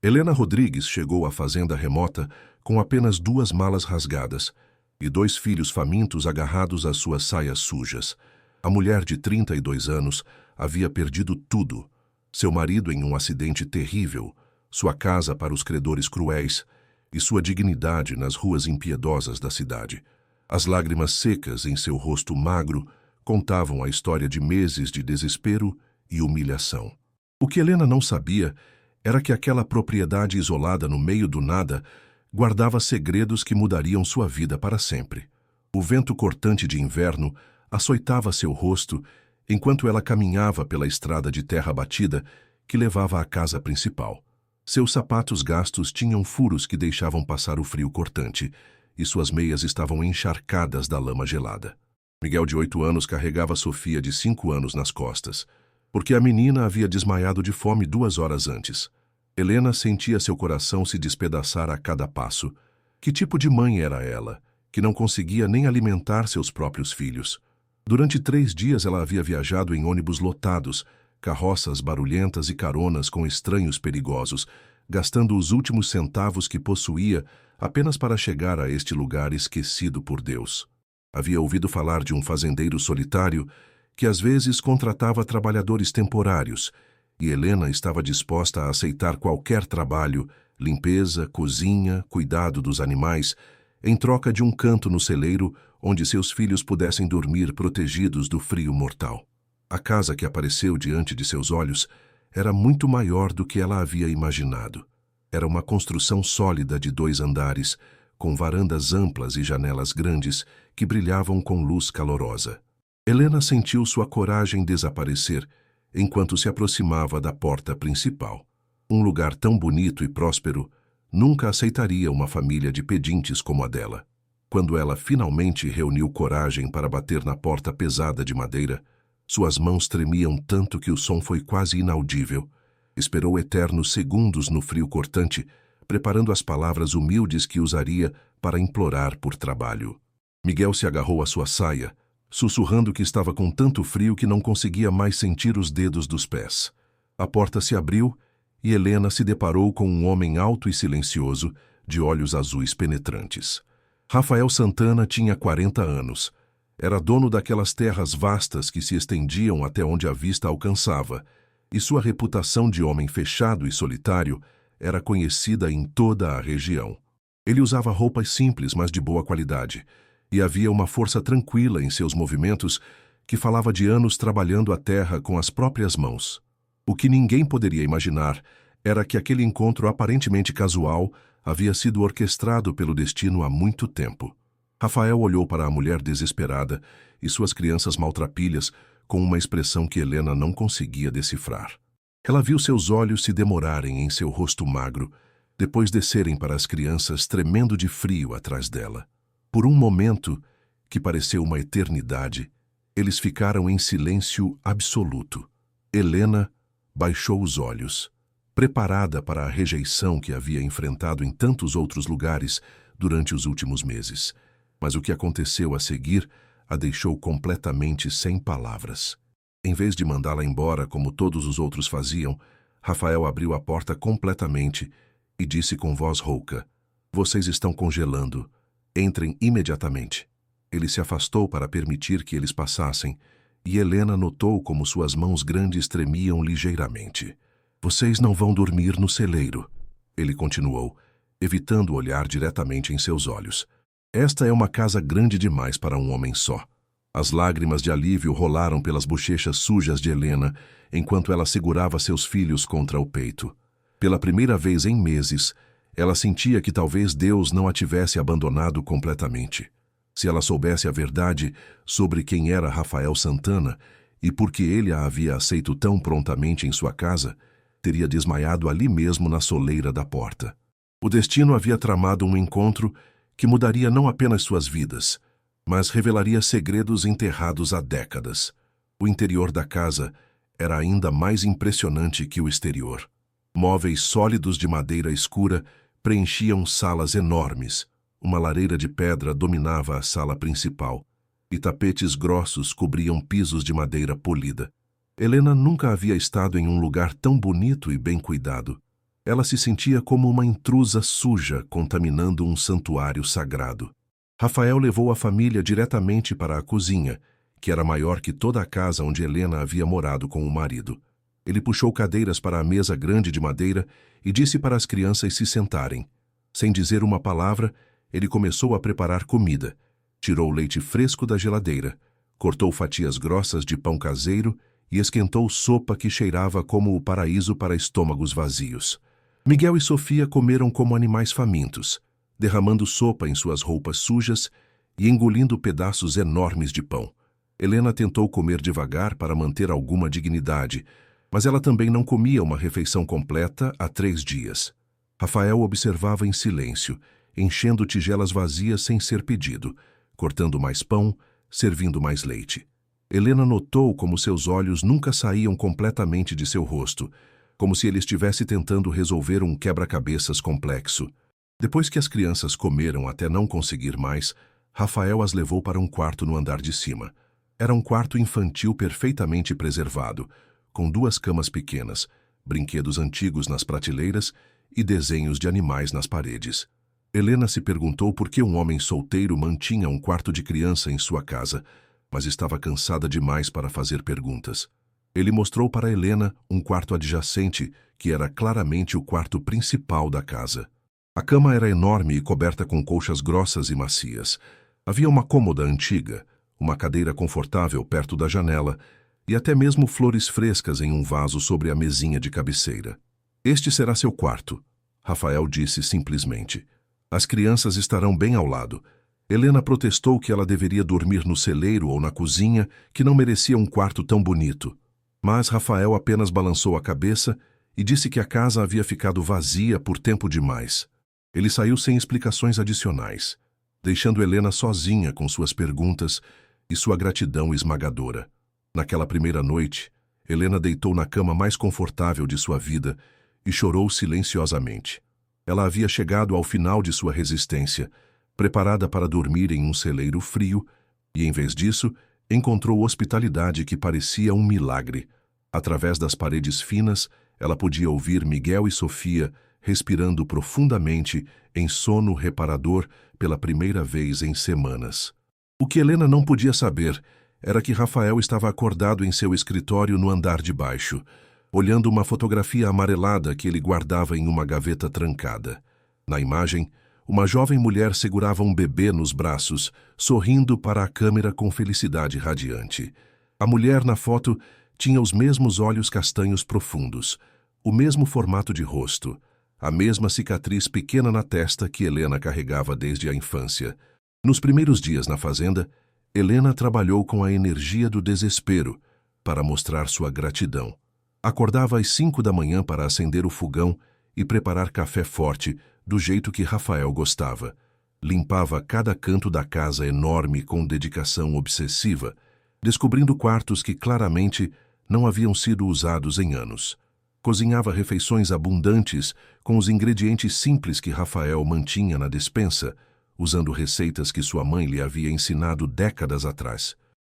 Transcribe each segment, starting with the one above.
Helena Rodrigues chegou à fazenda remota com apenas 2 malas rasgadas e 2 filhos famintos agarrados às suas saias sujas. A mulher de 32 anos havia perdido tudo: seu marido em um acidente terrível, sua casa para os credores cruéis e sua dignidade nas ruas impiedosas da cidade. As lágrimas secas em seu rosto magro contavam a história de meses de desespero e humilhação. O que Helena não sabia era que aquela propriedade isolada no meio do nada guardava segredos que mudariam sua vida para sempre. O vento cortante de inverno açoitava seu rosto enquanto ela caminhava pela estrada de terra batida que levava à casa principal. Seus sapatos gastos tinham furos que deixavam passar o frio cortante, e suas meias estavam encharcadas da lama gelada. Miguel, de 8 anos, carregava Sofia, de 5 anos, nas costas, porque a menina havia desmaiado de fome 2 horas antes. Helena sentia seu coração se despedaçar a cada passo. Que tipo de mãe era ela, que não conseguia nem alimentar seus próprios filhos? Durante 3 dias ela havia viajado em ônibus lotados, carroças barulhentas e caronas com estranhos perigosos, gastando os últimos centavos que possuía apenas para chegar a este lugar esquecido por Deus. Havia ouvido falar de um fazendeiro solitário que às vezes contratava trabalhadores temporários, e Helena estava disposta a aceitar qualquer trabalho, limpeza, cozinha, cuidado dos animais, em troca de um canto no celeiro onde seus filhos pudessem dormir protegidos do frio mortal. A casa que apareceu diante de seus olhos era muito maior do que ela havia imaginado. Era uma construção sólida de 2 andares, com varandas amplas e janelas grandes que brilhavam com luz calorosa. Helena sentiu sua coragem desaparecer enquanto se aproximava da porta principal. Um lugar tão bonito e próspero nunca aceitaria uma família de pedintes como a dela. Quando ela finalmente reuniu coragem para bater na porta pesada de madeira, suas mãos tremiam tanto que o som foi quase inaudível. Esperou eternos segundos no frio cortante, preparando as palavras humildes que usaria para implorar por trabalho. Miguel se agarrou à sua saia, sussurrando que estava com tanto frio que não conseguia mais sentir os dedos dos pés. A porta se abriu e Helena se deparou com um homem alto e silencioso, de olhos azuis penetrantes. Rafael Santana tinha 40 anos. Era dono daquelas terras vastas que se estendiam até onde a vista alcançava, e sua reputação de homem fechado e solitário era conhecida em toda a região. Ele usava roupas simples, mas de boa qualidade, e havia uma força tranquila em seus movimentos que falava de anos trabalhando a terra com as próprias mãos. O que ninguém poderia imaginar era que aquele encontro aparentemente casual havia sido orquestrado pelo destino há muito tempo. Rafael olhou para a mulher desesperada e suas crianças maltrapilhas com uma expressão que Helena não conseguia decifrar. Ela viu seus olhos se demorarem em seu rosto magro, depois descerem para as crianças tremendo de frio atrás dela. Por um momento, que pareceu uma eternidade, eles ficaram em silêncio absoluto. Helena baixou os olhos, preparada para a rejeição que havia enfrentado em tantos outros lugares durante os últimos meses. Mas o que aconteceu a seguir a deixou completamente sem palavras. Em vez de mandá-la embora como todos os outros faziam, Rafael abriu a porta completamente e disse com voz rouca: "Vocês estão congelando. Entrem imediatamente." Ele se afastou para permitir que eles passassem, e Helena notou como suas mãos grandes tremiam ligeiramente. "Vocês não vão dormir no celeiro," ele continuou, evitando olhar diretamente em seus olhos. "Esta é uma casa grande demais para um homem só." As lágrimas de alívio rolaram pelas bochechas sujas de Helena, enquanto ela segurava seus filhos contra o peito. Pela primeira vez em meses, ela sentia que talvez Deus não a tivesse abandonado completamente. Se ela soubesse a verdade sobre quem era Rafael Santana e por que ele a havia aceito tão prontamente em sua casa, teria desmaiado ali mesmo na soleira da porta. O destino havia tramado um encontro que mudaria não apenas suas vidas, mas revelaria segredos enterrados há décadas. O interior da casa era ainda mais impressionante que o exterior. Móveis sólidos de madeira escura preenchiam salas enormes. Uma lareira de pedra dominava a sala principal, e tapetes grossos cobriam pisos de madeira polida. Helena nunca havia estado em um lugar tão bonito e bem cuidado. Ela se sentia como uma intrusa suja contaminando um santuário sagrado. Rafael levou a família diretamente para a cozinha, que era maior que toda a casa onde Helena havia morado com o marido. Ele puxou cadeiras para a mesa grande de madeira e disse para as crianças se sentarem. Sem dizer uma palavra, ele começou a preparar comida. Tirou leite fresco da geladeira, cortou fatias grossas de pão caseiro e esquentou sopa que cheirava como o paraíso para estômagos vazios. Miguel e Sofia comeram como animais famintos, derramando sopa em suas roupas sujas e engolindo pedaços enormes de pão. Helena tentou comer devagar para manter alguma dignidade, mas ela também não comia uma refeição completa há 3 dias. Rafael observava em silêncio, enchendo tigelas vazias sem ser pedido, cortando mais pão, servindo mais leite. Helena notou como seus olhos nunca saíam completamente de seu rosto, como se ele estivesse tentando resolver um quebra-cabeças complexo. Depois que as crianças comeram até não conseguir mais, Rafael as levou para um quarto no andar de cima. Era um quarto infantil perfeitamente preservado, com 2 camas pequenas, brinquedos antigos nas prateleiras e desenhos de animais nas paredes. Helena se perguntou por que um homem solteiro mantinha um quarto de criança em sua casa, mas estava cansada demais para fazer perguntas. Ele mostrou para Helena um quarto adjacente, que era claramente o quarto principal da casa. A cama era enorme e coberta com colchas grossas e macias. Havia uma cômoda antiga, uma cadeira confortável perto da janela e até mesmo flores frescas em um vaso sobre a mesinha de cabeceira. "Este será seu quarto", Rafael disse simplesmente. "As crianças estarão bem ao lado." Helena protestou que ela deveria dormir no celeiro ou na cozinha, que não merecia um quarto tão bonito. Mas Rafael apenas balançou a cabeça e disse que a casa havia ficado vazia por tempo demais. Ele saiu sem explicações adicionais, deixando Helena sozinha com suas perguntas e sua gratidão esmagadora. Naquela primeira noite, Helena deitou na cama mais confortável de sua vida e chorou silenciosamente. Ela havia chegado ao final de sua resistência, preparada para dormir em um celeiro frio, e em vez disso, encontrou hospitalidade que parecia um milagre. Através das paredes finas, ela podia ouvir Miguel e Sofia respirando profundamente em sono reparador pela primeira vez em semanas. O que Helena não podia saber era que Rafael estava acordado em seu escritório no andar de baixo, olhando uma fotografia amarelada que ele guardava em uma gaveta trancada. Na imagem, uma jovem mulher segurava um bebê nos braços, sorrindo para a câmera com felicidade radiante. A mulher na foto tinha os mesmos olhos castanhos profundos, o mesmo formato de rosto, a mesma cicatriz pequena na testa que Helena carregava desde a infância. Nos primeiros dias na fazenda, Helena trabalhou com a energia do desespero para mostrar sua gratidão. Acordava às 5 da manhã para acender o fogão e preparar café forte, do jeito que Rafael gostava. Limpava cada canto da casa enorme com dedicação obsessiva, descobrindo quartos que claramente não haviam sido usados em anos. Cozinhava refeições abundantes com os ingredientes simples que Rafael mantinha na despensa, usando receitas que sua mãe lhe havia ensinado décadas atrás.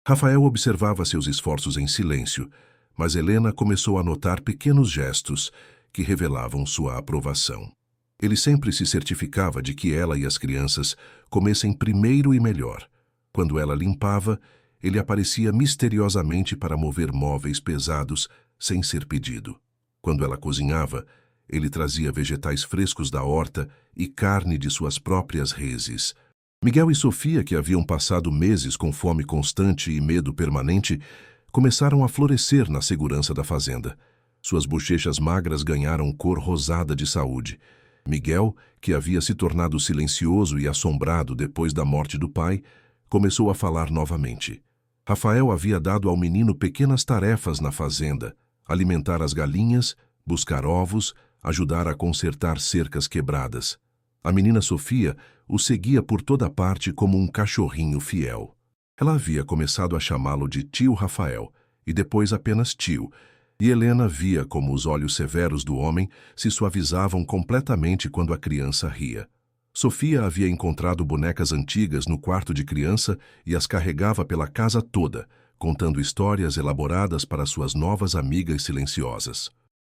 Rafael observava seus esforços em silêncio, mas Helena começou a notar pequenos gestos que revelavam sua aprovação. Ele sempre se certificava de que ela e as crianças comessem primeiro e melhor. Quando ela limpava, ele aparecia misteriosamente para mover móveis pesados sem ser pedido. Quando ela cozinhava, ele trazia vegetais frescos da horta e carne de suas próprias reses. Miguel e Sofia, que haviam passado meses com fome constante e medo permanente, começaram a florescer na segurança da fazenda. Suas bochechas magras ganharam cor rosada de saúde. Miguel, que havia se tornado silencioso e assombrado depois da morte do pai, começou a falar novamente. Rafael havia dado ao menino pequenas tarefas na fazenda: alimentar as galinhas, buscar ovos, ajudar a consertar cercas quebradas. A menina Sofia o seguia por toda parte como um cachorrinho fiel. Ela havia começado a chamá-lo de tio Rafael, e depois apenas tio, e Helena via como os olhos severos do homem se suavizavam completamente quando a criança ria. Sofia havia encontrado bonecas antigas no quarto de criança e as carregava pela casa toda, contando histórias elaboradas para suas novas amigas silenciosas.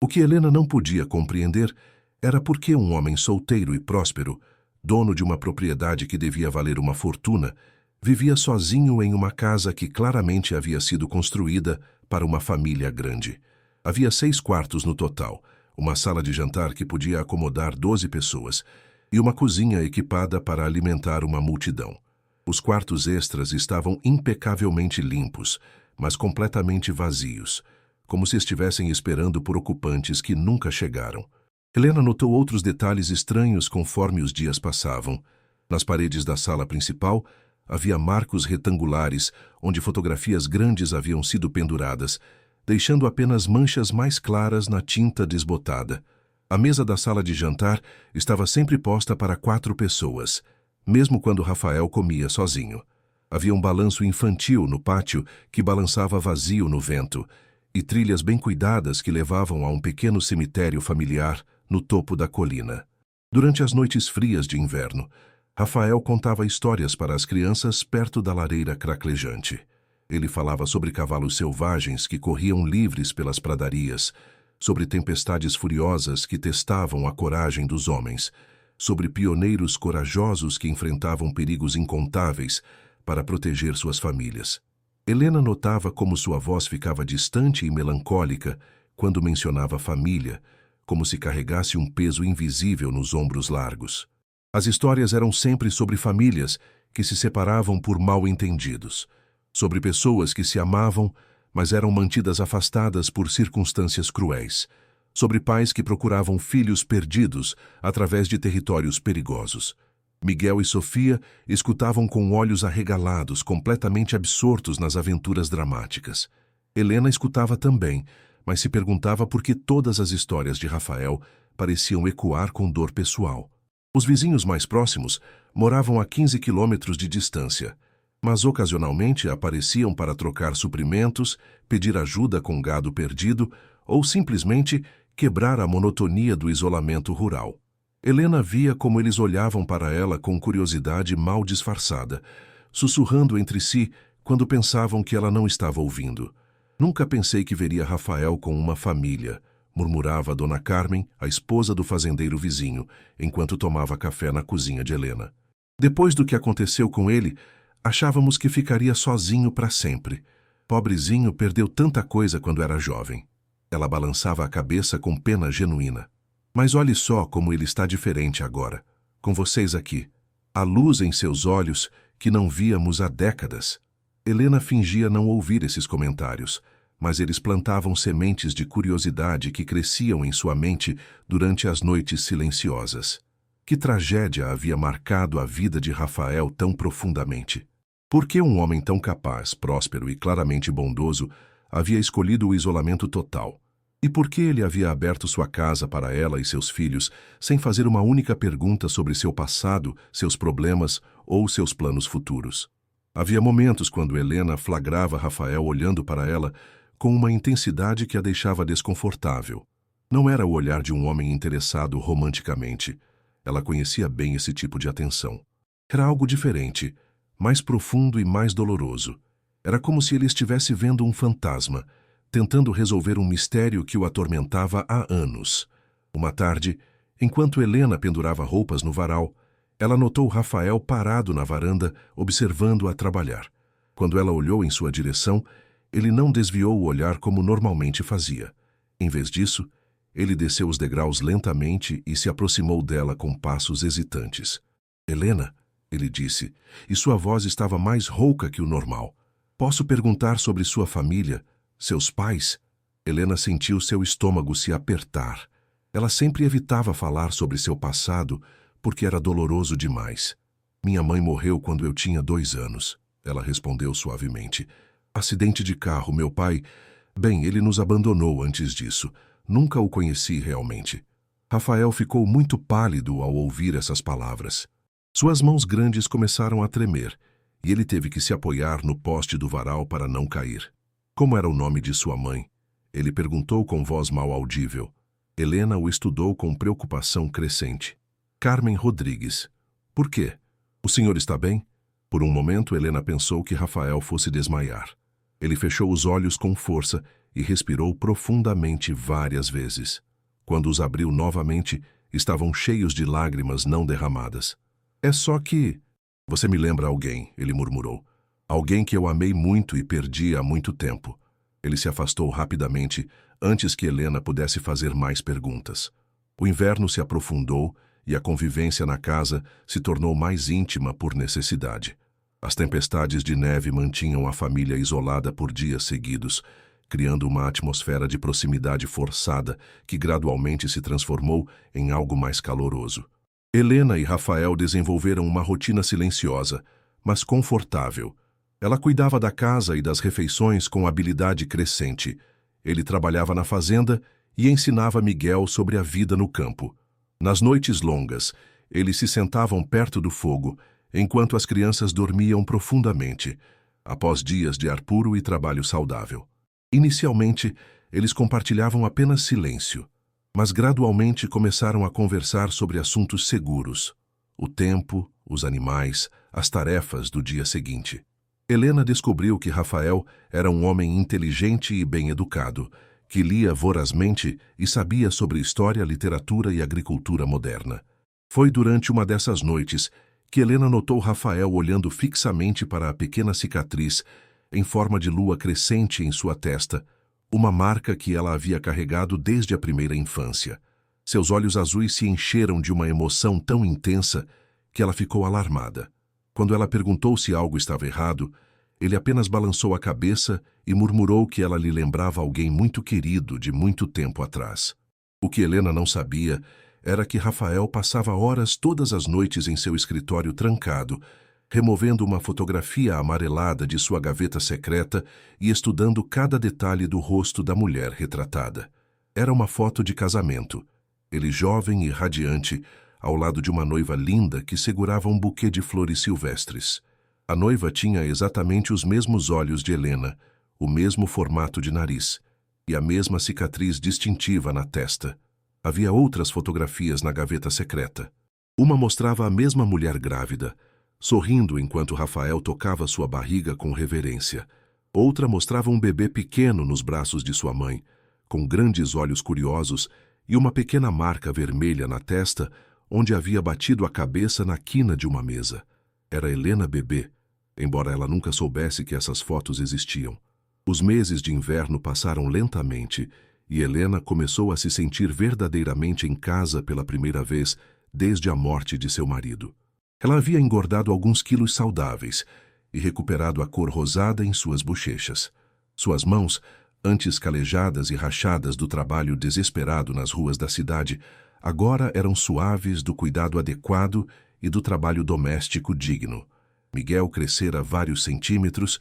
O que Helena não podia compreender Era porque um homem solteiro e próspero, dono de uma propriedade que devia valer uma fortuna, vivia sozinho em uma casa que claramente havia sido construída para uma família grande. Havia 6 quartos no total, uma sala de jantar que podia acomodar 12 pessoas e uma cozinha equipada para alimentar uma multidão. Os quartos extras estavam impecavelmente limpos, mas completamente vazios, como se estivessem esperando por ocupantes que nunca chegaram. Helena notou outros detalhes estranhos conforme os dias passavam. Nas paredes da sala principal, havia marcos retangulares onde fotografias grandes haviam sido penduradas, deixando apenas manchas mais claras na tinta desbotada. A mesa da sala de jantar estava sempre posta para 4 pessoas, mesmo quando Rafael comia sozinho. Havia um balanço infantil no pátio que balançava vazio no vento, e trilhas bem cuidadas que levavam a um pequeno cemitério familiar no topo da colina. Durante as noites frias de inverno, Rafael contava histórias para as crianças perto da lareira craclejante. Ele falava sobre cavalos selvagens que corriam livres pelas pradarias, sobre tempestades furiosas que testavam a coragem dos homens, sobre pioneiros corajosos que enfrentavam perigos incontáveis para proteger suas famílias. Helena notava como sua voz ficava distante e melancólica quando mencionava família, como se carregasse um peso invisível nos ombros largos. As histórias eram sempre sobre famílias que se separavam por mal-entendidos, sobre pessoas que se amavam, mas eram mantidas afastadas por circunstâncias cruéis, sobre pais que procuravam filhos perdidos através de territórios perigosos. Miguel e Sofia escutavam com olhos arregalados, completamente absortos nas aventuras dramáticas. Helena escutava também, mas se perguntava por que todas as histórias de Rafael pareciam ecoar com dor pessoal. Os vizinhos mais próximos moravam a 15 quilômetros de distância, mas ocasionalmente apareciam para trocar suprimentos, pedir ajuda com gado perdido ou simplesmente quebrar a monotonia do isolamento rural. Helena via como eles olhavam para ela com curiosidade mal disfarçada, sussurrando entre si quando pensavam que ela não estava ouvindo. Nunca pensei que veria Rafael com uma família, murmurava Dona Carmen, a esposa do fazendeiro vizinho, enquanto tomava café na cozinha de Helena. Depois do que aconteceu com ele, achávamos que ficaria sozinho para sempre. Pobrezinho perdeu tanta coisa quando era jovem. Ela balançava a cabeça com pena genuína. Mas olhe só como ele está diferente agora, com vocês aqui. A luz em seus olhos que não víamos há décadas. Helena fingia não ouvir esses comentários, mas eles plantavam sementes de curiosidade que cresciam em sua mente durante as noites silenciosas. Que tragédia havia marcado a vida de Rafael tão profundamente? Por que um homem tão capaz, próspero e claramente bondoso havia escolhido o isolamento total? E por que ele havia aberto sua casa para ela e seus filhos sem fazer uma única pergunta sobre seu passado, seus problemas ou seus planos futuros? Havia momentos quando Helena flagrava Rafael olhando para ela com uma intensidade que a deixava desconfortável. Não era o olhar de um homem interessado romanticamente. Ela conhecia bem esse tipo de atenção. Era algo diferente, mais profundo e mais doloroso. Era como se ele estivesse vendo um fantasma, tentando resolver um mistério que o atormentava há anos. Uma tarde, enquanto Helena pendurava roupas no varal, ela notou Rafael parado na varanda, observando-a trabalhar. Quando ela olhou em sua direção, ele não desviou o olhar como normalmente fazia. Em vez disso, ele desceu os degraus lentamente e se aproximou dela com passos hesitantes. "Helena", ele disse, e sua voz estava mais rouca que o normal. "Posso perguntar sobre sua família, seus pais?" Helena sentiu seu estômago se apertar. Ela sempre evitava falar sobre seu passado porque era doloroso demais. "Minha mãe morreu quando eu tinha 2 anos", ela respondeu suavemente. "Acidente de carro, meu pai... Bem, ele nos abandonou antes disso. Nunca o conheci realmente." Rafael ficou muito pálido ao ouvir essas palavras. Suas mãos grandes começaram a tremer, e ele teve que se apoiar no poste do varal para não cair. "Como era o nome de sua mãe?" ele perguntou com voz mal audível. Helena o estudou com preocupação crescente. "Carmen Rodrigues." "Por quê? O senhor está bem?" Por um momento, Helena pensou que Rafael fosse desmaiar. Ele fechou os olhos com força e respirou profundamente várias vezes. Quando os abriu novamente, estavam cheios de lágrimas não derramadas. É só que... Você me lembra alguém, ele murmurou. Alguém que eu amei muito e perdi há muito tempo. Ele se afastou rapidamente, antes que Helena pudesse fazer mais perguntas. O inverno se aprofundou e a convivência na casa se tornou mais íntima por necessidade. As tempestades de neve mantinham a família isolada por dias seguidos, criando uma atmosfera de proximidade forçada que gradualmente se transformou em algo mais caloroso. Helena e Rafael desenvolveram uma rotina silenciosa, mas confortável. Ela cuidava da casa e das refeições com habilidade crescente. Ele trabalhava na fazenda e ensinava Miguel sobre a vida no campo. Nas noites longas, eles se sentavam perto do fogo, enquanto as crianças dormiam profundamente, após dias de ar puro e trabalho saudável. Inicialmente, eles compartilhavam apenas silêncio, mas gradualmente começaram a conversar sobre assuntos seguros: o tempo, os animais, as tarefas do dia seguinte. Helena descobriu que Rafael era um homem inteligente e bem educado, que lia vorazmente e sabia sobre história, literatura e agricultura moderna. Foi durante uma dessas noites que Helena notou Rafael olhando fixamente para a pequena cicatriz em forma de lua crescente em sua testa, uma marca que ela havia carregado desde a primeira infância. Seus olhos azuis se encheram de uma emoção tão intensa que ela ficou alarmada. Quando ela perguntou se algo estava errado, ele apenas balançou a cabeça e murmurou que ela lhe lembrava alguém muito querido de muito tempo atrás. O que Helena não sabia era que Rafael passava horas todas as noites em seu escritório trancado, removendo uma fotografia amarelada de sua gaveta secreta e estudando cada detalhe do rosto da mulher retratada. Era uma foto de casamento. Ele jovem e radiante, ao lado de uma noiva linda que segurava um buquê de flores silvestres. A noiva tinha exatamente os mesmos olhos de Helena, o mesmo formato de nariz e a mesma cicatriz distintiva na testa. Havia outras fotografias na gaveta secreta. Uma mostrava a mesma mulher grávida, sorrindo enquanto Rafael tocava sua barriga com reverência. Outra mostrava um bebê pequeno nos braços de sua mãe, com grandes olhos curiosos e uma pequena marca vermelha na testa, onde havia batido a cabeça na quina de uma mesa. Era Helena bebê, embora ela nunca soubesse que essas fotos existiam. Os meses de inverno passaram lentamente e Helena começou a se sentir verdadeiramente em casa pela primeira vez desde a morte de seu marido. Ela havia engordado alguns quilos saudáveis e recuperado a cor rosada em suas bochechas. Suas mãos, antes calejadas e rachadas do trabalho desesperado nas ruas da cidade, agora eram suaves do cuidado adequado e do trabalho doméstico digno. Miguel crescera vários centímetros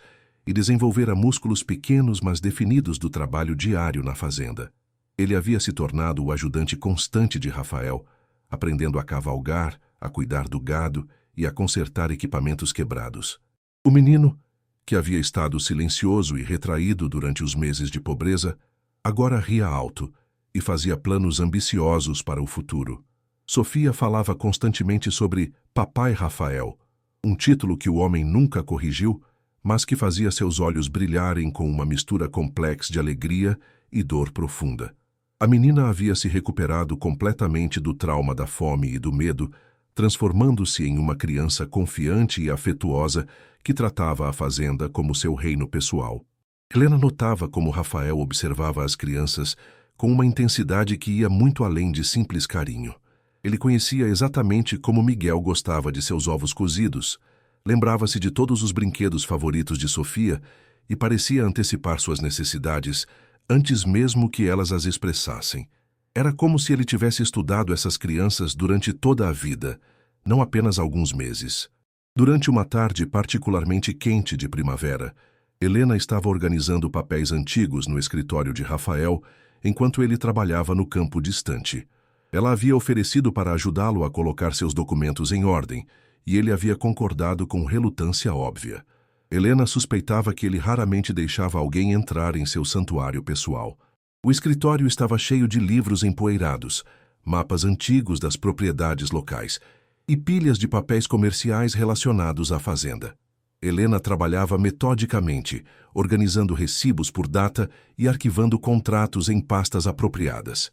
e desenvolvera músculos pequenos mas definidos do trabalho diário na fazenda. Ele havia se tornado o ajudante constante de Rafael, aprendendo a cavalgar, a cuidar do gado e a consertar equipamentos quebrados. O menino, que havia estado silencioso e retraído durante os meses de pobreza, agora ria alto e fazia planos ambiciosos para o futuro. Sofia falava constantemente sobre Papai Rafael, um título que o homem nunca corrigiu, mas que fazia seus olhos brilharem com uma mistura complexa de alegria e dor profunda. A menina havia se recuperado completamente do trauma da fome e do medo, transformando-se em uma criança confiante e afetuosa que tratava a fazenda como seu reino pessoal. Helena notava como Rafael observava as crianças com uma intensidade que ia muito além de simples carinho. Ele conhecia exatamente como Miguel gostava de seus ovos cozidos, lembrava-se de todos os brinquedos favoritos de Sofia e parecia antecipar suas necessidades antes mesmo que elas as expressassem. Era como se ele tivesse estudado essas crianças durante toda a vida, não apenas alguns meses. Durante uma tarde particularmente quente de primavera, Helena estava organizando papéis antigos no escritório de Rafael enquanto ele trabalhava no campo distante. Ela havia oferecido para ajudá-lo a colocar seus documentos em ordem, e ele havia concordado com relutância óbvia. Helena suspeitava que ele raramente deixava alguém entrar em seu santuário pessoal. O escritório estava cheio de livros empoeirados, mapas antigos das propriedades locais e pilhas de papéis comerciais relacionados à fazenda. Helena trabalhava metodicamente, organizando recibos por data e arquivando contratos em pastas apropriadas.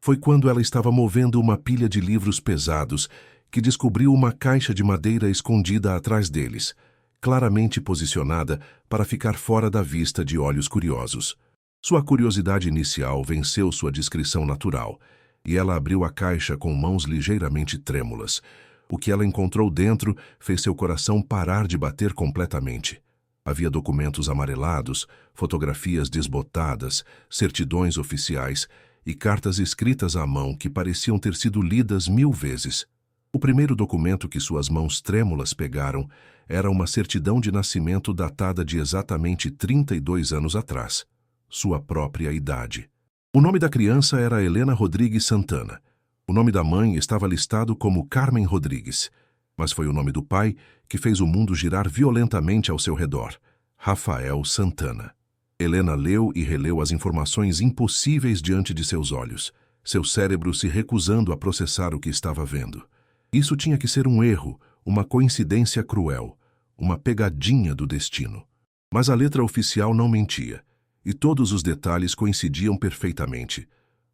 Foi quando ela estava movendo uma pilha de livros pesados que descobriu uma caixa de madeira escondida atrás deles, claramente posicionada para ficar fora da vista de olhos curiosos. Sua curiosidade inicial venceu sua discrição natural, e ela abriu a caixa com mãos ligeiramente trêmulas. O que ela encontrou dentro fez seu coração parar de bater completamente. Havia documentos amarelados, fotografias desbotadas, certidões oficiais e cartas escritas à mão que pareciam ter sido lidas 1000 vezes. O primeiro documento que suas mãos trêmulas pegaram era uma certidão de nascimento datada de exatamente 32 anos atrás, sua própria idade. O nome da criança era Helena Rodrigues Santana. O nome da mãe estava listado como Carmen Rodrigues, mas foi o nome do pai que fez o mundo girar violentamente ao seu redor, Rafael Santana. Helena leu e releu as informações impossíveis diante de seus olhos, seu cérebro se recusando a processar o que estava vendo. Isso tinha que ser um erro, uma coincidência cruel, uma pegadinha do destino. Mas a letra oficial não mentia, e todos os detalhes coincidiam perfeitamente.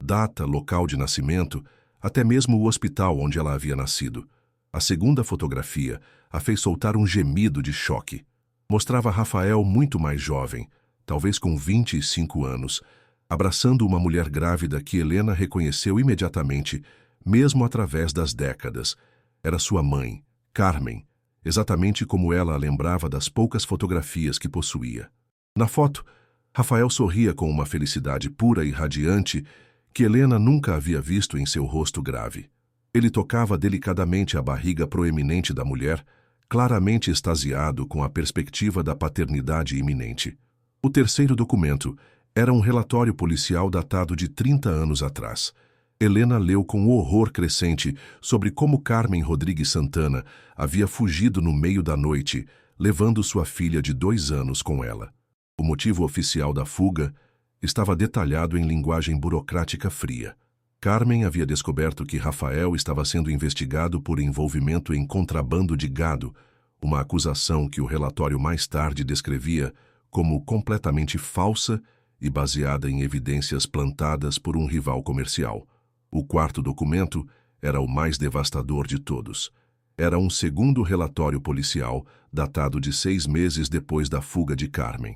Data, local de nascimento, até mesmo o hospital onde ela havia nascido. A segunda fotografia a fez soltar um gemido de choque. Mostrava Rafael muito mais jovem, talvez com 25 anos, abraçando uma mulher grávida que Helena reconheceu imediatamente, mesmo através das décadas. Era sua mãe, Carmen, exatamente como ela a lembrava das poucas fotografias que possuía. Na foto, Rafael sorria com uma felicidade pura e radiante que Helena nunca havia visto em seu rosto grave. Ele tocava delicadamente a barriga proeminente da mulher, claramente extasiado com a perspectiva da paternidade iminente. O terceiro documento era um relatório policial datado de 30 anos atrás. Helena leu com horror crescente sobre como Carmen Rodrigues Santana havia fugido no meio da noite, levando sua filha de 2 anos com ela. O motivo oficial da fuga estava detalhado em linguagem burocrática fria. Carmen havia descoberto que Rafael estava sendo investigado por envolvimento em contrabando de gado, uma acusação que o relatório mais tarde descrevia como completamente falsa e baseada em evidências plantadas por um rival comercial. O quarto documento era o mais devastador de todos. Era um segundo relatório policial, datado de 6 meses depois da fuga de Carmen.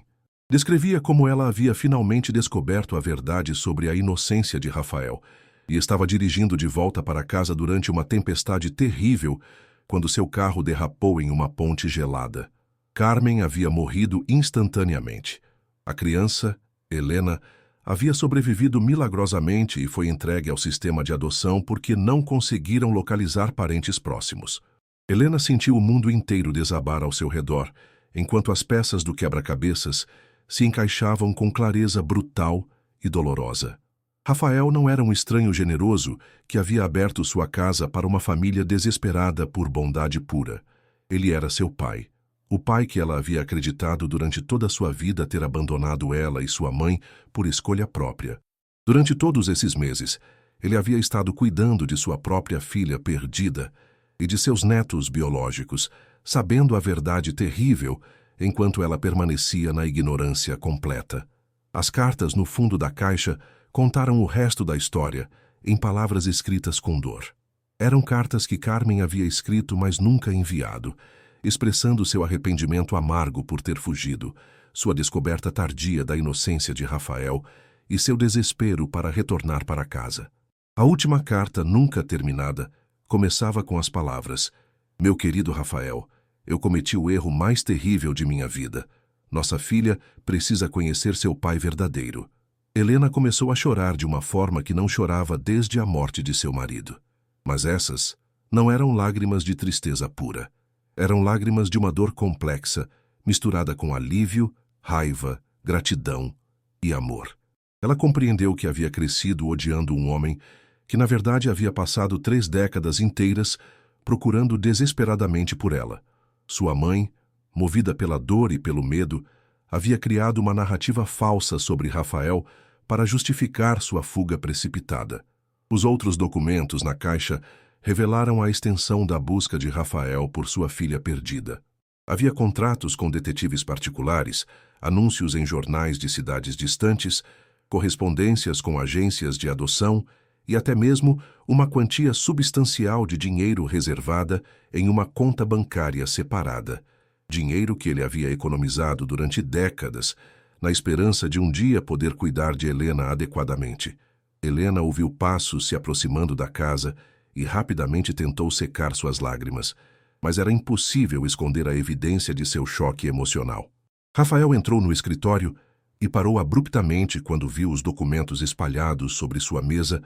Descrevia como ela havia finalmente descoberto a verdade sobre a inocência de Rafael e estava dirigindo de volta para casa durante uma tempestade terrível quando seu carro derrapou em uma ponte gelada. Carmen havia morrido instantaneamente. A criança, Helena, havia sobrevivido milagrosamente e foi entregue ao sistema de adoção porque não conseguiram localizar parentes próximos. Helena sentiu o mundo inteiro desabar ao seu redor, enquanto as peças do quebra-cabeças se encaixavam com clareza brutal e dolorosa. Rafael não era um estranho generoso que havia aberto sua casa para uma família desesperada por bondade pura. Ele era seu pai. O pai que ela havia acreditado durante toda a sua vida ter abandonado ela e sua mãe por escolha própria. Durante todos esses meses, ele havia estado cuidando de sua própria filha perdida e de seus netos biológicos, sabendo a verdade terrível enquanto ela permanecia na ignorância completa. As cartas no fundo da caixa contaram o resto da história, em palavras escritas com dor. Eram cartas que Carmen havia escrito, mas nunca enviado, expressando seu arrependimento amargo por ter fugido, sua descoberta tardia da inocência de Rafael e seu desespero para retornar para casa. A última carta, nunca terminada, começava com as palavras: "Meu querido Rafael, eu cometi o erro mais terrível de minha vida. Nossa filha precisa conhecer seu pai verdadeiro." Helena começou a chorar de uma forma que não chorava desde a morte de seu marido. Mas essas não eram lágrimas de tristeza pura. Eram lágrimas de uma dor complexa, misturada com alívio, raiva, gratidão e amor. Ela compreendeu que havia crescido odiando um homem que, na verdade, havia passado 3 décadas inteiras procurando desesperadamente por ela. Sua mãe, movida pela dor e pelo medo, havia criado uma narrativa falsa sobre Rafael para justificar sua fuga precipitada. Os outros documentos na caixa revelaram a extensão da busca de Rafael por sua filha perdida. Havia contratos com detetives particulares, anúncios em jornais de cidades distantes, correspondências com agências de adoção e até mesmo uma quantia substancial de dinheiro reservada em uma conta bancária separada. Dinheiro que ele havia economizado durante décadas, na esperança de um dia poder cuidar de Helena adequadamente. Helena ouviu passos se aproximando da casa e rapidamente tentou secar suas lágrimas, mas era impossível esconder a evidência de seu choque emocional. Rafael entrou no escritório e parou abruptamente quando viu os documentos espalhados sobre sua mesa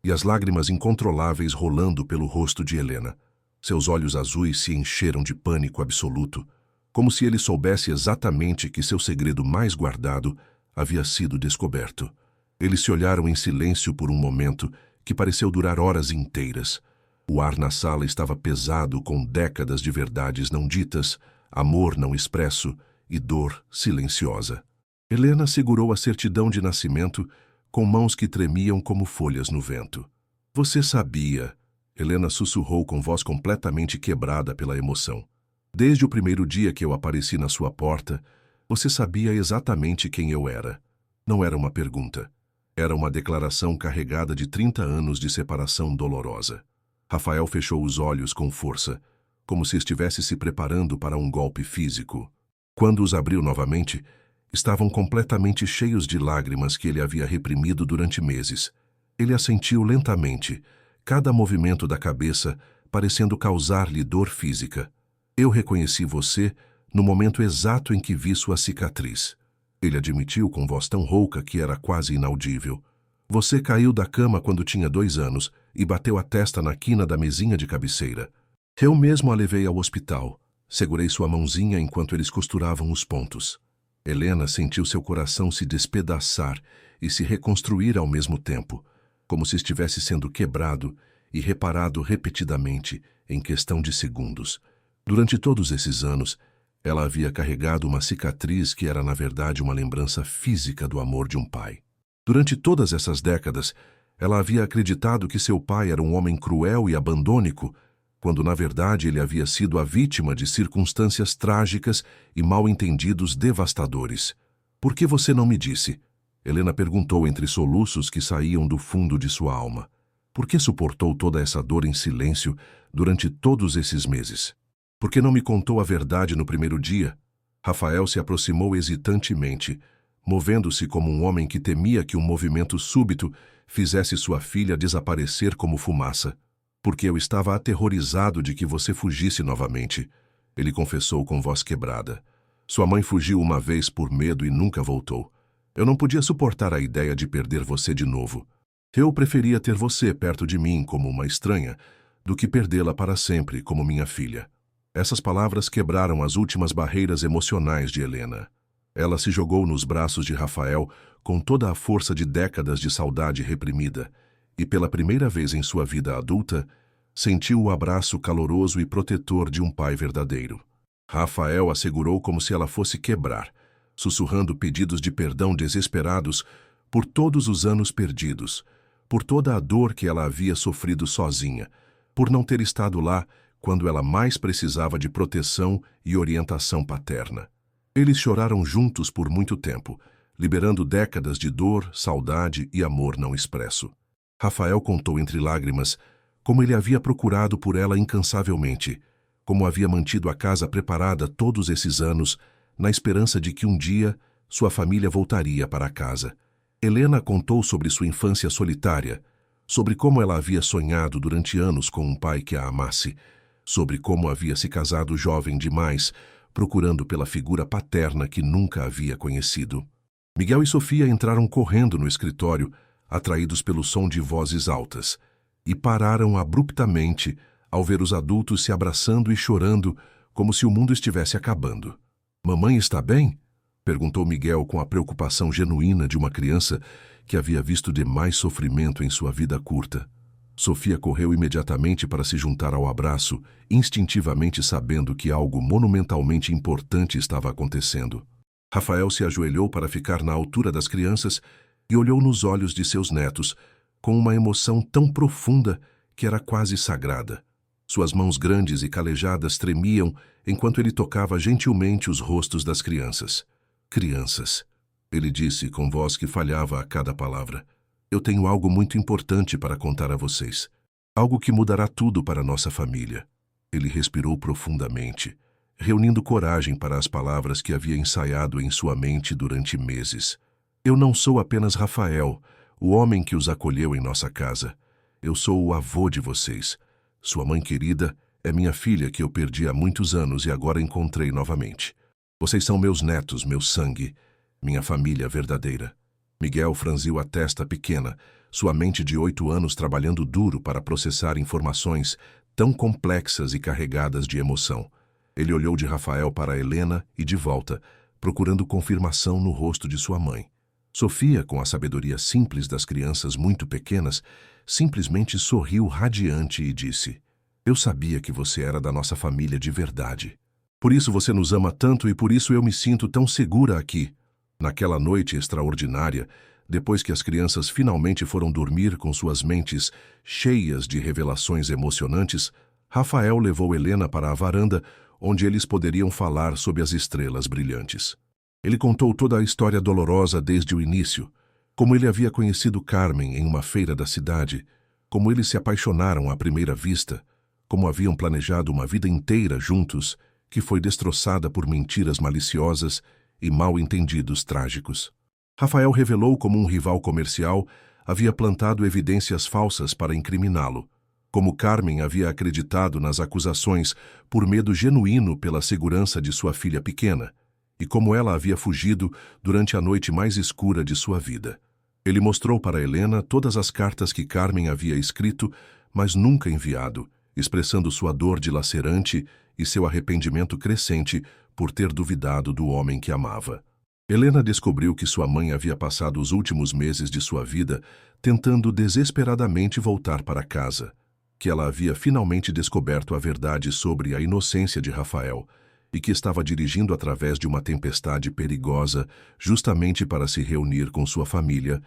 e as lágrimas incontroláveis rolando pelo rosto de Helena. Seus olhos azuis se encheram de pânico absoluto, como se ele soubesse exatamente que seu segredo mais guardado havia sido descoberto. Eles se olharam em silêncio por um momento que pareceu durar horas inteiras. O ar na sala estava pesado com décadas de verdades não ditas, amor não expresso e dor silenciosa. Helena segurou a certidão de nascimento com mãos que tremiam como folhas no vento. Você sabia, Helena sussurrou com voz completamente quebrada pela emoção. Desde o primeiro dia que eu apareci na sua porta, você sabia exatamente quem eu era. Não era uma pergunta. Era uma declaração carregada de 30 anos de separação dolorosa. Rafael fechou os olhos com força, como se estivesse se preparando para um golpe físico. Quando os abriu novamente, estavam completamente cheios de lágrimas que ele havia reprimido durante meses. Ele assentiu lentamente, cada movimento da cabeça parecendo causar-lhe dor física. Eu reconheci você no momento exato em que vi sua cicatriz. Ele admitiu com voz tão rouca que era quase inaudível. Você caiu da cama quando tinha 2 anos e bateu a testa na quina da mesinha de cabeceira. Eu mesmo a levei ao hospital. Segurei sua mãozinha enquanto eles costuravam os pontos. Helena sentiu seu coração se despedaçar e se reconstruir ao mesmo tempo, como se estivesse sendo quebrado e reparado repetidamente em questão de segundos. Durante todos esses anos, ela havia carregado uma cicatriz que era, na verdade, uma lembrança física do amor de um pai. Durante todas essas décadas, ela havia acreditado que seu pai era um homem cruel e abandônico, quando, na verdade, ele havia sido a vítima de circunstâncias trágicas e mal-entendidos devastadores. Por que você não me disse? Helena perguntou entre soluços que saíam do fundo de sua alma. Por que suportou toda essa dor em silêncio durante todos esses meses? Por que não me contou a verdade no primeiro dia? Rafael se aproximou hesitantemente, movendo-se como um homem que temia que um movimento súbito fizesse sua filha desaparecer como fumaça. Porque eu estava aterrorizado de que você fugisse novamente, ele confessou com voz quebrada. Sua mãe fugiu uma vez por medo e nunca voltou. Eu não podia suportar a ideia de perder você de novo. Eu preferia ter você perto de mim como uma estranha do que perdê-la para sempre como minha filha. Essas palavras quebraram as últimas barreiras emocionais de Helena. Ela se jogou nos braços de Rafael com toda a força de décadas de saudade reprimida e, pela primeira vez em sua vida adulta, sentiu o abraço caloroso e protetor de um pai verdadeiro. Rafael a segurou como se ela fosse quebrar, sussurrando pedidos de perdão desesperados por todos os anos perdidos, por toda a dor que ela havia sofrido sozinha, por não ter estado lá quando ela mais precisava de proteção e orientação paterna. Eles choraram juntos por muito tempo, liberando décadas de dor, saudade e amor não expresso. Rafael contou entre lágrimas como ele havia procurado por ela incansavelmente, como havia mantido a casa preparada todos esses anos, na esperança de que um dia sua família voltaria para casa. Helena contou sobre sua infância solitária, sobre como ela havia sonhado durante anos com um pai que a amasse, sobre como havia se casado jovem demais, procurando pela figura paterna que nunca havia conhecido. Miguel e Sofia entraram correndo no escritório, atraídos pelo som de vozes altas, e pararam abruptamente ao ver os adultos se abraçando e chorando como se o mundo estivesse acabando. "Mamãe está bem?" perguntou Miguel com a preocupação genuína de uma criança que havia visto demais sofrimento em sua vida curta. Sofia correu imediatamente para se juntar ao abraço, instintivamente sabendo que algo monumentalmente importante estava acontecendo. Rafael se ajoelhou para ficar na altura das crianças e olhou nos olhos de seus netos, com uma emoção tão profunda que era quase sagrada. Suas mãos grandes e calejadas tremiam enquanto ele tocava gentilmente os rostos das crianças. "Crianças", ele disse com voz que falhava a cada palavra. eu tenho algo muito importante para contar a vocês. Algo que mudará tudo para nossa família. Ele respirou profundamente, reunindo coragem para as palavras que havia ensaiado em sua mente durante meses. Eu não sou apenas Rafael, o homem que os acolheu em nossa casa. Eu sou o avô de vocês. Sua mãe querida é minha filha que eu perdi há muitos anos e agora encontrei novamente. Vocês são meus netos, meu sangue, minha família verdadeira. Miguel franziu a testa pequena, sua mente de 8 anos trabalhando duro para processar informações tão complexas e carregadas de emoção. Ele olhou de Rafael para Helena e de volta, procurando confirmação no rosto de sua mãe. Sofia, com a sabedoria simples das crianças muito pequenas, simplesmente sorriu radiante e disse: Eu sabia que você era da nossa família de verdade. Por isso você nos ama tanto e por isso eu me sinto tão segura aqui. Naquela noite extraordinária, depois que as crianças finalmente foram dormir com suas mentes cheias de revelações emocionantes, Rafael levou Helena para a varanda, onde eles poderiam falar sob as estrelas brilhantes. Ele contou toda a história dolorosa desde o início, como ele havia conhecido Carmen em uma feira da cidade, como eles se apaixonaram à primeira vista, como haviam planejado uma vida inteira juntos, que foi destroçada por mentiras maliciosas e mal-entendidos trágicos. Rafael revelou como um rival comercial havia plantado evidências falsas para incriminá-lo, como Carmen havia acreditado nas acusações por medo genuíno pela segurança de sua filha pequena, e como ela havia fugido durante a noite mais escura de sua vida. Ele mostrou para Helena todas as cartas que Carmen havia escrito, mas nunca enviado, expressando sua dor dilacerante e seu arrependimento crescente por ter duvidado do homem que amava. Helena descobriu que sua mãe havia passado os últimos meses de sua vida tentando desesperadamente voltar para casa, que ela havia finalmente descoberto a verdade sobre a inocência de Rafael e que estava dirigindo através de uma tempestade perigosa justamente para se reunir com sua família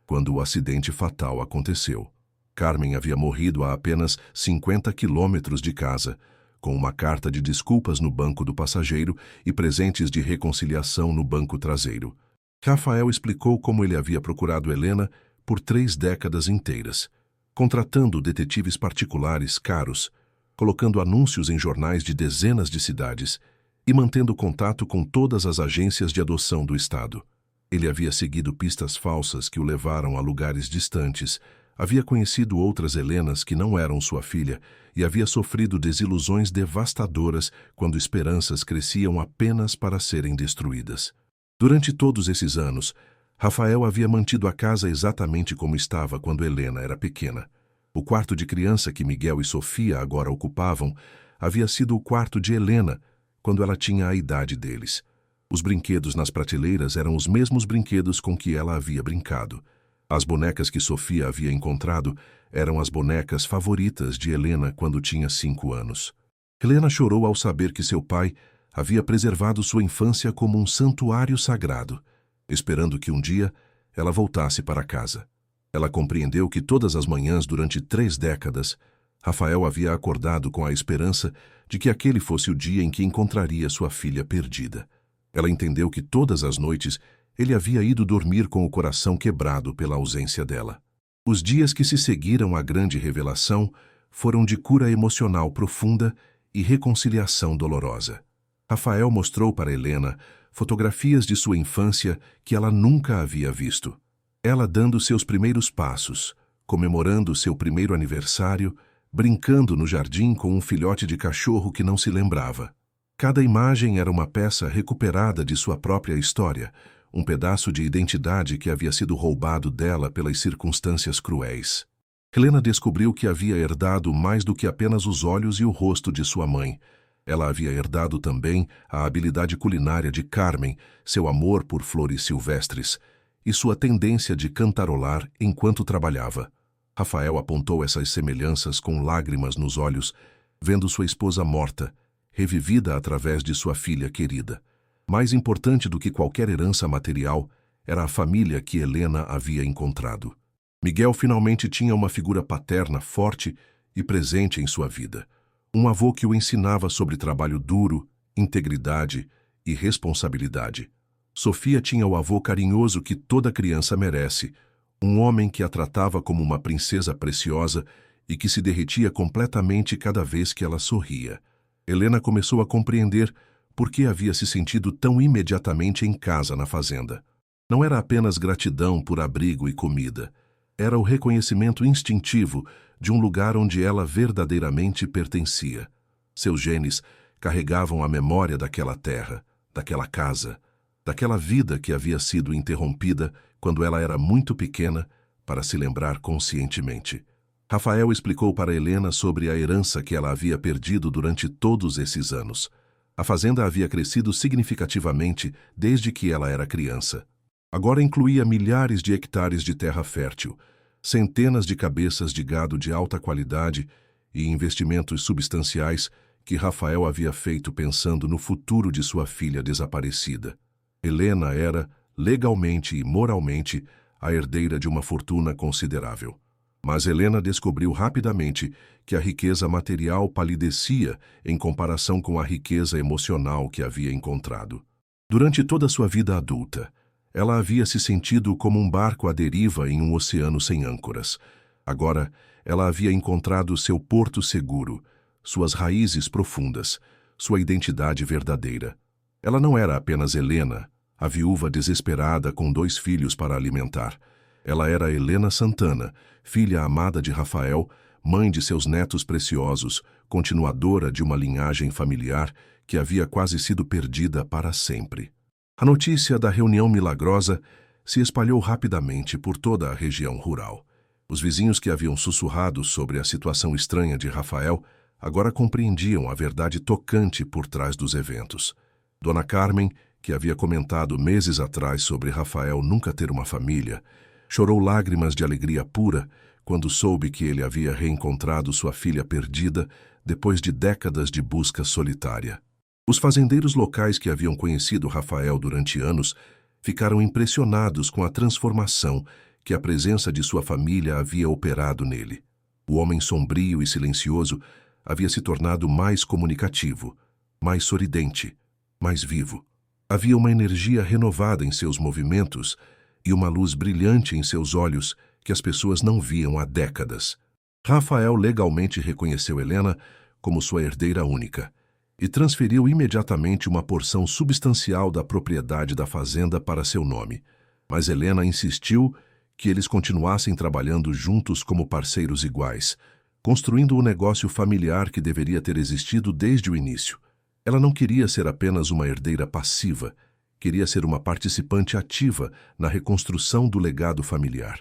quando o acidente fatal aconteceu. Carmen havia morrido a apenas 50 quilômetros de casa, com uma carta de desculpas no banco do passageiro e presentes de reconciliação no banco traseiro. Rafael explicou como ele havia procurado Helena por 3 décadas inteiras, contratando detetives particulares caros, colocando anúncios em jornais de dezenas de cidades e mantendo contato com todas as agências de adoção do estado. Ele havia seguido pistas falsas que o levaram a lugares distantes, havia conhecido outras Helenas que não eram sua filha e havia sofrido desilusões devastadoras quando esperanças cresciam apenas para serem destruídas. Durante todos esses anos, Rafael havia mantido a casa exatamente como estava quando Helena era pequena. O quarto de criança que Miguel e Sofia agora ocupavam havia sido o quarto de Helena, quando ela tinha a idade deles. Os brinquedos nas prateleiras eram os mesmos brinquedos com que ela havia brincado. As bonecas que Sofia havia encontrado eram as bonecas favoritas de Helena quando tinha 5 anos. Helena chorou ao saber que seu pai havia preservado sua infância como um santuário sagrado, esperando que um dia ela voltasse para casa. Ela compreendeu que todas as manhãs durante 3 décadas, Rafael havia acordado com a esperança de que aquele fosse o dia em que encontraria sua filha perdida. Ela entendeu que todas as noites ele havia ido dormir com o coração quebrado pela ausência dela. Os dias que se seguiram à grande revelação foram de cura emocional profunda e reconciliação dolorosa. Rafael mostrou para Helena fotografias de sua infância que ela nunca havia visto. Ela dando seus primeiros passos, comemorando seu primeiro aniversário, brincando no jardim com um filhote de cachorro que não se lembrava. Cada imagem era uma peça recuperada de sua própria história, um pedaço de identidade que havia sido roubado dela pelas circunstâncias cruéis. Helena descobriu que havia herdado mais do que apenas os olhos e o rosto de sua mãe. Ela havia herdado também a habilidade culinária de Carmen, seu amor por flores silvestres e sua tendência de cantarolar enquanto trabalhava. Rafael apontou essas semelhanças com lágrimas nos olhos, vendo sua esposa morta, revivida através de sua filha querida. Mais importante do que qualquer herança material era a família que Helena havia encontrado. Miguel finalmente tinha uma figura paterna forte e presente em sua vida. Um avô que o ensinava sobre trabalho duro, integridade e responsabilidade. Sofia tinha o avô carinhoso que toda criança merece, Um homem que a tratava como uma princesa preciosa e que se derretia completamente cada vez que ela sorria. Helena começou a compreender por que havia se sentido tão imediatamente em casa na fazenda. Não era apenas gratidão por abrigo e comida. Era o reconhecimento instintivo de um lugar onde ela verdadeiramente pertencia. Seus genes carregavam a memória daquela terra, daquela casa, daquela vida que havia sido interrompida quando ela era muito pequena para se lembrar conscientemente. Rafael explicou para Helena sobre a herança que ela havia perdido durante todos esses anos. A fazenda havia crescido significativamente desde que ela era criança. Agora incluía milhares de hectares de terra fértil, centenas de cabeças de gado de alta qualidade e investimentos substanciais que Rafael havia feito pensando no futuro de sua filha desaparecida. Helena era, legalmente e moralmente, a herdeira de uma fortuna considerável. Mas Helena descobriu rapidamente que a riqueza material palidecia em comparação com a riqueza emocional que havia encontrado. Durante toda sua vida adulta, ela havia se sentido como um barco à deriva em um oceano sem âncoras. Agora, ela havia encontrado seu porto seguro, suas raízes profundas, sua identidade verdadeira. Ela não era apenas Helena, a viúva desesperada com 2 filhos para alimentar. Ela era Helena Santana, filha amada de Rafael, mãe de seus netos preciosos, continuadora de uma linhagem familiar que havia quase sido perdida para sempre. A notícia da reunião milagrosa se espalhou rapidamente por toda a região rural. Os vizinhos que haviam sussurrado sobre a situação estranha de Rafael agora compreendiam a verdade tocante por trás dos eventos. Dona Carmen, que havia comentado meses atrás sobre Rafael nunca ter uma família, chorou lágrimas de alegria pura quando soube que ele havia reencontrado sua filha perdida depois de décadas de busca solitária. Os fazendeiros locais que haviam conhecido Rafael durante anos ficaram impressionados com a transformação que a presença de sua família havia operado nele. O homem sombrio e silencioso havia se tornado mais comunicativo, mais sorridente, mais vivo. Havia uma energia renovada em seus movimentos e uma luz brilhante em seus olhos que as pessoas não viam há décadas. Rafael legalmente reconheceu Helena como sua herdeira única e transferiu imediatamente uma porção substancial da propriedade da fazenda para seu nome. Mas Helena insistiu que eles continuassem trabalhando juntos como parceiros iguais, construindo o negócio familiar que deveria ter existido desde o início. Ela não queria ser apenas uma herdeira passiva, queria ser uma participante ativa na reconstrução do legado familiar.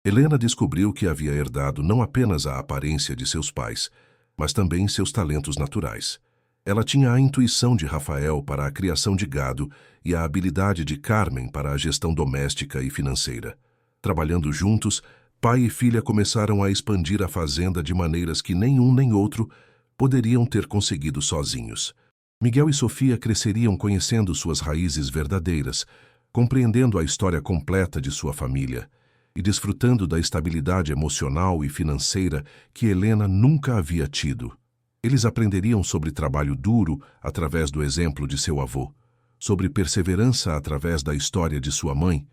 Helena descobriu que havia herdado não apenas a aparência de seus pais, mas também seus talentos naturais. Ela tinha a intuição de Rafael para a criação de gado e a habilidade de Carmen para a gestão doméstica e financeira. Trabalhando juntos, pai e filha começaram a expandir a fazenda de maneiras que nenhum nem outro poderiam ter conseguido sozinhos. Miguel e Sofia cresceriam conhecendo suas raízes verdadeiras, compreendendo a história completa de sua família e desfrutando da estabilidade emocional e financeira que Helena nunca havia tido. Eles aprenderiam sobre trabalho duro através do exemplo de seu avô, sobre perseverança através da história de sua mãe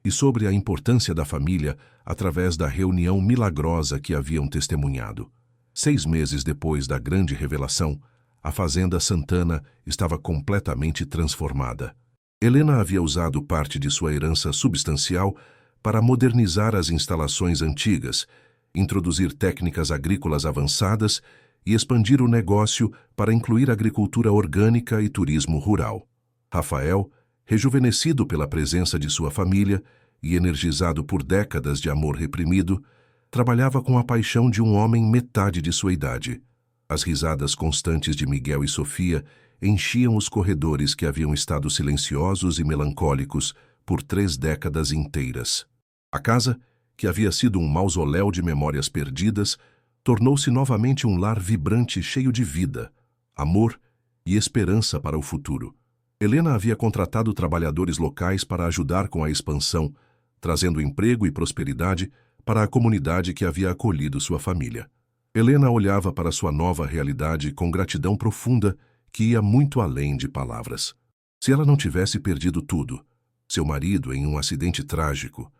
e sobre a importância da família através da reunião milagrosa que haviam testemunhado. 6 meses depois da grande revelação, a Fazenda Santana estava completamente transformada. Helena havia usado parte de sua herança substancial para modernizar as instalações antigas, introduzir técnicas agrícolas avançadas e expandir o negócio para incluir agricultura orgânica e turismo rural. Rafael, rejuvenescido pela presença de sua família e energizado por décadas de amor reprimido, trabalhava com a paixão de um homem metade de sua idade. As risadas constantes de Miguel e Sofia enchiam os corredores que haviam estado silenciosos e melancólicos por 3 décadas inteiras. A casa, que havia sido um mausoléu de memórias perdidas, tornou-se novamente um lar vibrante cheio de vida, amor e esperança para o futuro. Helena havia contratado trabalhadores locais para ajudar com a expansão, trazendo emprego e prosperidade para a comunidade que havia acolhido sua família. Helena olhava para sua nova realidade com gratidão profunda que ia muito além de palavras. Se ela não tivesse perdido tudo, seu marido em um acidente trágico,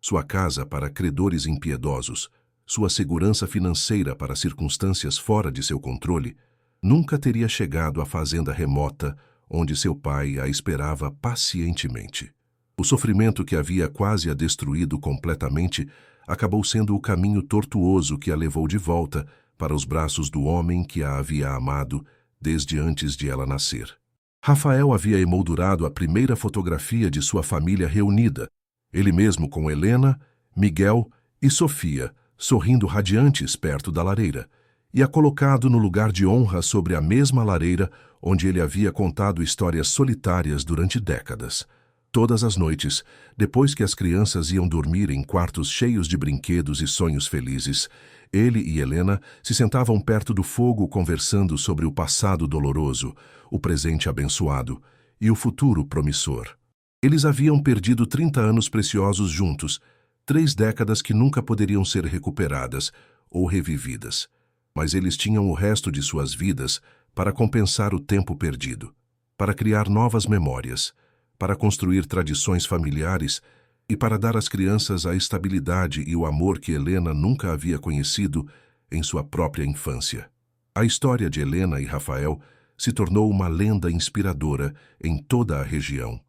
sua casa para credores impiedosos, sua segurança financeira para circunstâncias fora de seu controle, nunca teria chegado à fazenda remota onde seu pai a esperava pacientemente. O sofrimento que havia quase a destruído completamente acabou sendo o caminho tortuoso que a levou de volta para os braços do homem que a havia amado desde antes de ela nascer. Rafael havia emoldurado a primeira fotografia de sua família reunida, ele mesmo com Helena, Miguel e Sofia, sorrindo radiantes perto da lareira, e a colocado no lugar de honra sobre a mesma lareira onde ele havia contado histórias solitárias durante décadas. Todas as noites, depois que as crianças iam dormir em quartos cheios de brinquedos e sonhos felizes, ele e Helena se sentavam perto do fogo conversando sobre o passado doloroso, o presente abençoado e o futuro promissor. Eles haviam perdido 30 anos preciosos juntos, 3 décadas que nunca poderiam ser recuperadas ou revividas. Mas eles tinham o resto de suas vidas para compensar o tempo perdido, para criar novas memórias, para construir tradições familiares e para dar às crianças a estabilidade e o amor que Helena nunca havia conhecido em sua própria infância. A história de Helena e Rafael se tornou uma lenda inspiradora em toda a região.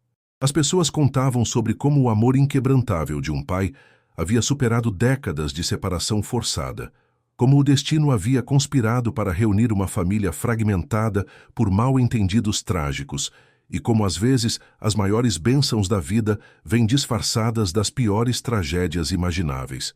As pessoas contavam sobre como o amor inquebrantável de um pai havia superado décadas de separação forçada, como o destino havia conspirado para reunir uma família fragmentada por mal-entendidos trágicos, e como às vezes as maiores bênçãos da vida vêm disfarçadas das piores tragédias imagináveis.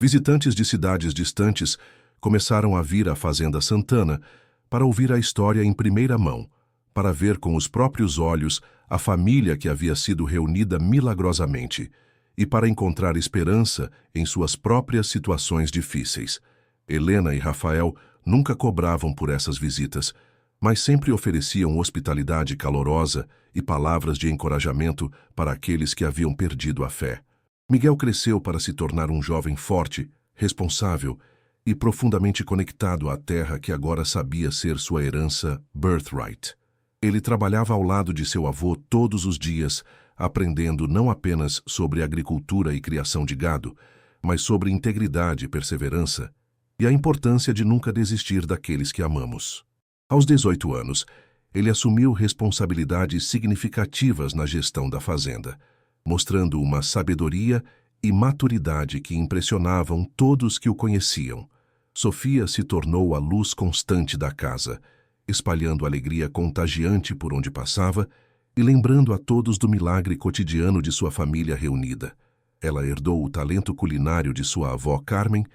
Visitantes de cidades distantes começaram a vir à Fazenda Santana para ouvir a história em primeira mão, para ver com os próprios olhos a família que havia sido reunida milagrosamente e para encontrar esperança em suas próprias situações difíceis. Helena e Rafael nunca cobravam por essas visitas, mas sempre ofereciam hospitalidade calorosa e palavras de encorajamento para aqueles que haviam perdido a fé. Miguel cresceu para se tornar um jovem forte, responsável e profundamente conectado à terra que agora sabia ser sua herança birthright. Ele trabalhava ao lado de seu avô todos os dias, aprendendo não apenas sobre agricultura e criação de gado, mas sobre integridade e perseverança, e a importância de nunca desistir daqueles que amamos. Aos 18 anos, ele assumiu responsabilidades significativas na gestão da fazenda, mostrando uma sabedoria e maturidade que impressionavam todos que o conheciam. Sofia se tornou a luz constante da casa, espalhando alegria contagiante por onde passava e lembrando a todos do milagre cotidiano de sua família reunida. Ela herdou o talento culinário de sua avó Carmen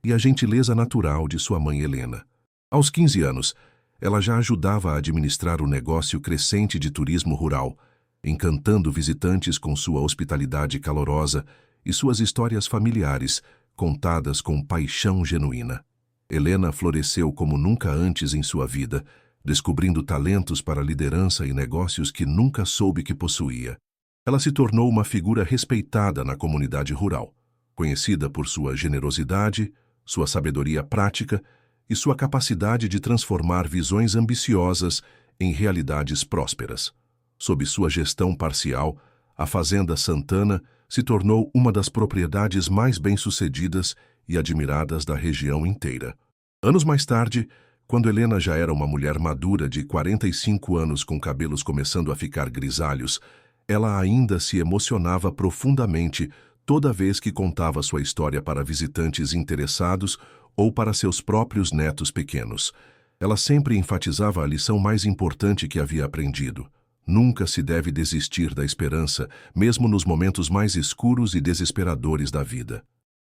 e a gentileza natural de sua mãe Helena. Aos 15 anos, ela já ajudava a administrar o negócio crescente de turismo rural, encantando visitantes com sua hospitalidade calorosa e suas histórias familiares, contadas com paixão genuína. Helena floresceu como nunca antes em sua vida, descobrindo talentos para liderança e negócios que nunca soube que possuía. Ela se tornou uma figura respeitada na comunidade rural, conhecida por sua generosidade, sua sabedoria prática e sua capacidade de transformar visões ambiciosas em realidades prósperas. Sob sua gestão parcial, a Fazenda Santana se tornou uma das propriedades mais bem-sucedidas e admiradas da região inteira. Anos mais tarde, quando Helena já era uma mulher madura de 45 anos com cabelos começando a ficar grisalhos, ela ainda se emocionava profundamente toda vez que contava sua história para visitantes interessados ou para seus próprios netos pequenos. Ela sempre enfatizava a lição mais importante que havia aprendido. Nunca se deve desistir da esperança, mesmo nos momentos mais escuros e desesperadores da vida.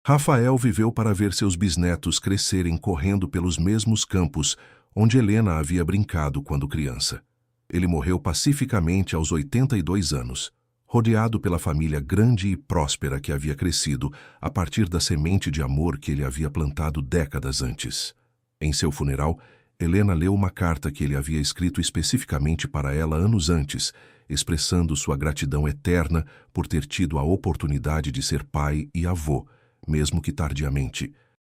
Rafael viveu para ver seus bisnetos crescerem correndo pelos mesmos campos onde Helena havia brincado quando criança. Ele morreu pacificamente aos 82 anos, rodeado pela família grande e próspera que havia crescido a partir da semente de amor que ele havia plantado décadas antes. Em seu funeral, Helena leu uma carta que ele havia escrito especificamente para ela anos antes, expressando sua gratidão eterna por ter tido a oportunidade de ser pai e avô, mesmo que tardiamente.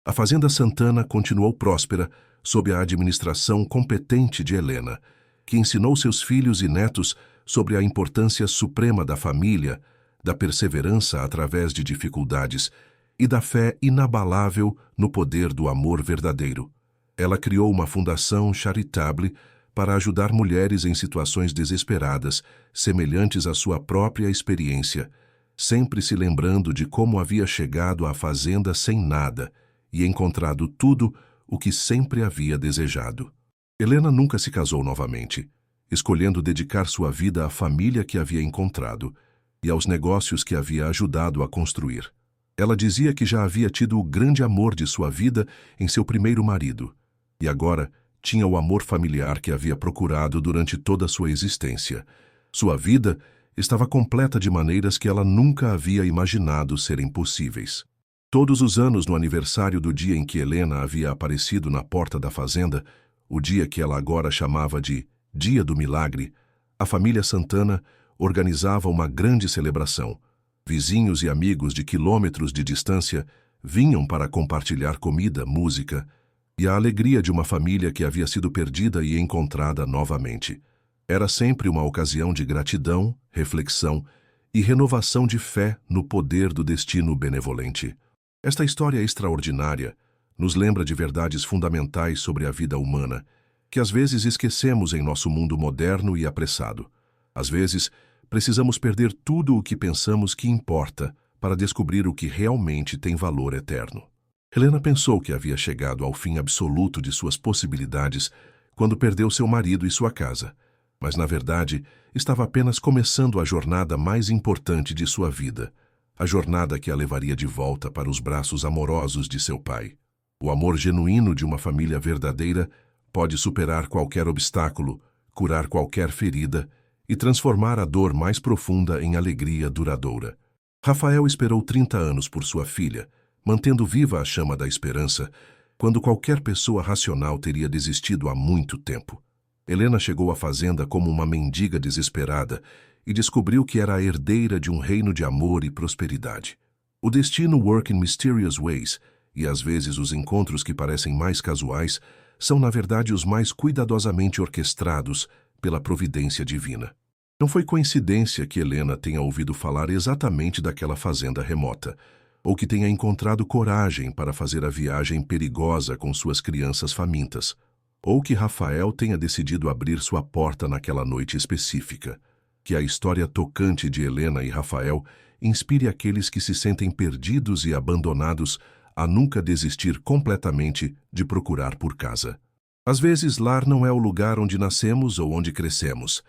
A Fazenda Santana continuou próspera sob a administração competente de Helena, que ensinou seus filhos e netos sobre a importância suprema da família, da perseverança através de dificuldades e da fé inabalável no poder do amor verdadeiro. Ela criou uma fundação charitable para ajudar mulheres em situações desesperadas, semelhantes à sua própria experiência, sempre se lembrando de como havia chegado à fazenda sem nada e encontrado tudo o que sempre havia desejado. Helena nunca se casou novamente, escolhendo dedicar sua vida à família que havia encontrado e aos negócios que havia ajudado a construir. Ela dizia que já havia tido o grande amor de sua vida em seu primeiro marido, e agora tinha o amor familiar que havia procurado durante toda a sua existência. Sua vida estava completa de maneiras que ela nunca havia imaginado serem possíveis. Todos os anos, no aniversário do dia em que Helena havia aparecido na porta da fazenda, o dia que ela agora chamava de Dia do Milagre, a família Santana organizava uma grande celebração. Vizinhos e amigos de quilômetros de distância vinham para compartilhar comida, música e a alegria de uma família que havia sido perdida e encontrada novamente. Era sempre uma ocasião de gratidão, reflexão e renovação de fé no poder do destino benevolente. Esta história extraordinária nos lembra de verdades fundamentais sobre a vida humana, que às vezes esquecemos em nosso mundo moderno e apressado. Às vezes, precisamos perder tudo o que pensamos que importa para descobrir o que realmente tem valor eterno. Helena pensou que havia chegado ao fim absoluto de suas possibilidades quando perdeu seu marido e sua casa, mas na verdade estava apenas começando a jornada mais importante de sua vida, a jornada que a levaria de volta para os braços amorosos de seu pai. O amor genuíno de uma família verdadeira pode superar qualquer obstáculo, curar qualquer ferida e transformar a dor mais profunda em alegria duradoura. Rafael esperou 30 anos por sua filha, mantendo viva a chama da esperança, quando qualquer pessoa racional teria desistido há muito tempo. Helena chegou à fazenda como uma mendiga desesperada e descobriu que era a herdeira de um reino de amor e prosperidade. O destino works in mysterious ways, e às vezes os encontros que parecem mais casuais são na verdade os mais cuidadosamente orquestrados pela providência divina. Não foi coincidência que Helena tenha ouvido falar exatamente daquela fazenda remota, ou que tenha encontrado coragem para fazer a viagem perigosa com suas crianças famintas, ou que Rafael tenha decidido abrir sua porta naquela noite específica. Que a história tocante de Helena e Rafael inspire aqueles que se sentem perdidos e abandonados a nunca desistir completamente de procurar por casa. Às vezes, lar não é o lugar onde nascemos ou onde crescemos,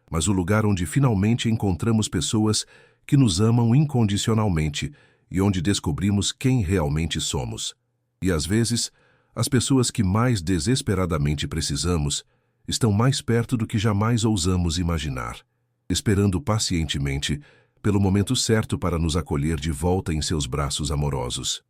mas o lugar onde finalmente encontramos pessoas que nos amam incondicionalmente e onde descobrimos quem realmente somos. E às vezes, as pessoas que mais desesperadamente precisamos estão mais perto do que jamais ousamos imaginar, esperando pacientemente pelo momento certo para nos acolher de volta em seus braços amorosos.